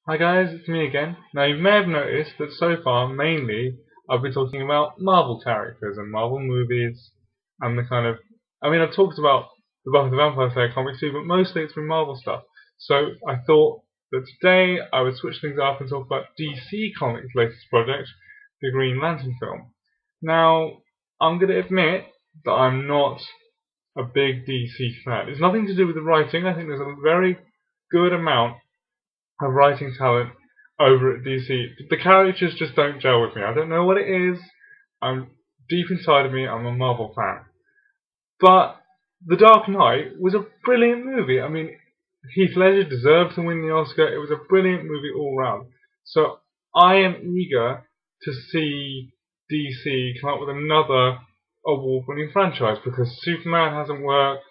Hi guys, it's me again. Now you may have noticed that so far, mainly, I've been talking about Marvel characters and Marvel movies and the kind of... I've talked about the Buffy the Vampire Slayer comics too, but mostly it's been Marvel stuff. So I thought that today I would switch things up and talk about DC Comics' latest project, the Green Lantern film. Now, I'm going to admit that I'm not a big DC fan. It's nothing to do with the writing. I think there's a very good amount of writing talent over at DC. The characters just don't gel with me. I don't know what it is. I'm deep inside of me, I'm a Marvel fan. But The Dark Knight was a brilliant movie. Heath Ledger deserved to win the Oscar. It was a brilliant movie all round. So I am eager to see DC come up with another award-winning franchise because Superman hasn't worked.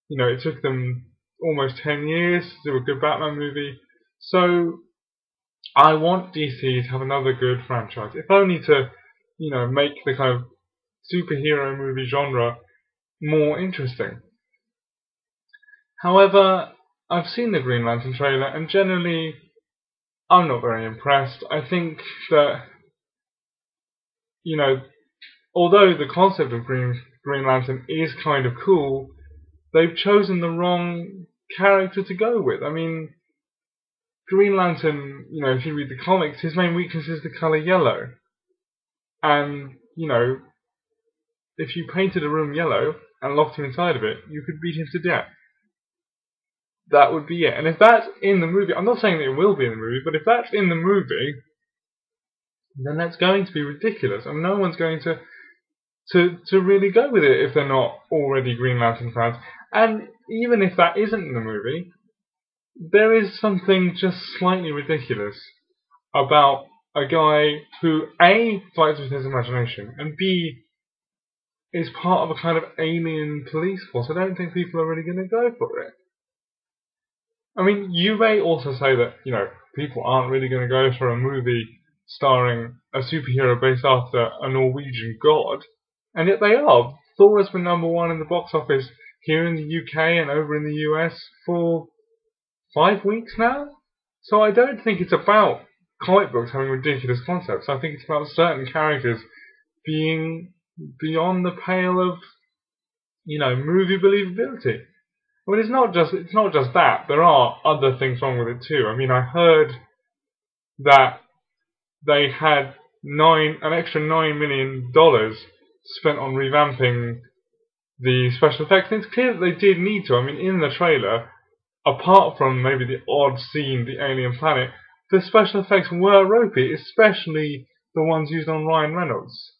It took them almost 10 years to do a good Batman movie. So I want DC to have another good franchise, if only to, make the kind of superhero movie genre more interesting. However, I've seen the Green Lantern trailer, and generally, I'm not very impressed. I think that, although the concept of Green Lantern is kind of cool, they've chosen the wrong character to go with. Green Lantern, if you read the comics, his main weakness is the colour yellow. And, if you painted a room yellow and locked him inside of it, you could beat him to death. That would be it. And if that's in the movie, I'm not saying that it will be in the movie, but if that's in the movie, then that's going to be ridiculous. And no one's going to really go with it if they're not already Green Lantern fans. And even if that isn't in the movie, there is something just slightly ridiculous about a guy who A, fights with his imagination, and B, is part of a kind of alien police force. I don't think people are really going to go for it. You may also say that, people aren't really going to go for a movie starring a superhero based after a Norwegian god, and yet they are. Thor has been #1 in the box office here in the UK and over in the US for 5 weeks now. So I don't think it's about comic books having ridiculous concepts. I think it's about certain characters being beyond the pale of, movie believability. It's not just that. There are other things wrong with it too. I heard that they had an extra $9 million spent on revamping the special effects. And it's clear that they did need to. In the trailer, apart from maybe the odd scene, the alien planet, the special effects were ropey, especially the ones used on Ryan Reynolds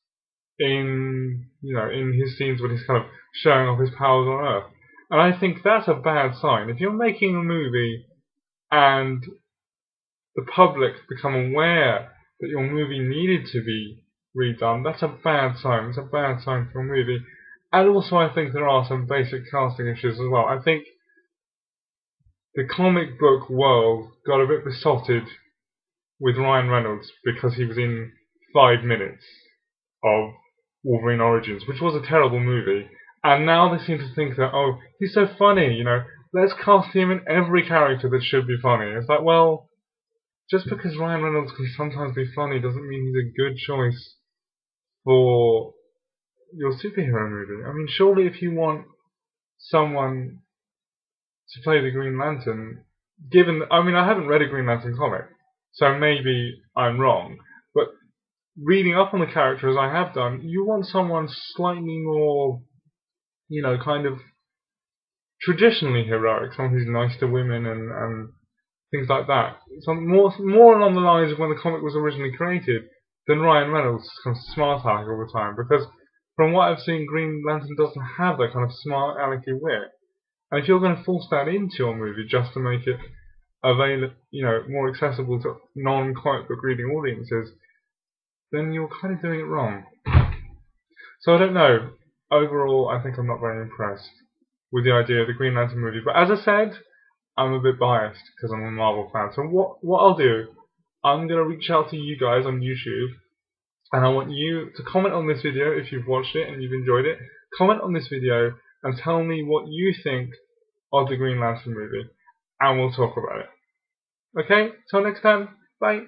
in his scenes when he's kind of showing off his powers on Earth. And I think that's a bad sign. If you're making a movie and the public become aware that your movie needed to be redone, that's a bad sign. It's a bad sign for a movie. And also I think there are some basic casting issues as well. I think the comic book world got a bit besotted with Ryan Reynolds because he was in 5 minutes of Wolverine Origins, which was a terrible movie. And now they seem to think that, oh, he's so funny, let's cast him in every character that should be funny. It's like, well, just because Ryan Reynolds can sometimes be funny doesn't mean he's a good choice for your superhero movie. Surely if you want someone to play the Green Lantern, I haven't read a Green Lantern comic, so maybe I'm wrong, but reading up on the character as I have done, you want someone slightly more, kind of traditionally heroic, someone who's nice to women and things like that. Some more along the lines of when the comic was originally created than Ryan Reynolds' kind of smart aleck all the time, because from what I've seen, Green Lantern doesn't have that kind of smart alecky wit. And if you're going to force that into your movie just to make it more accessible to non-comic book reading audiences, then you're kind of doing it wrong. So I don't know. Overall, I think I'm not very impressed with the idea of the Green Lantern movie. But as I said, I'm a bit biased because I'm a Marvel fan. So what I'll do, I'm going to reach out to you guys on YouTube, and I want you to comment on this video if you've watched it and you've enjoyed it. Comment on this video and tell me what you think of the Green Lantern movie, and we'll talk about it. Okay, till next time, bye.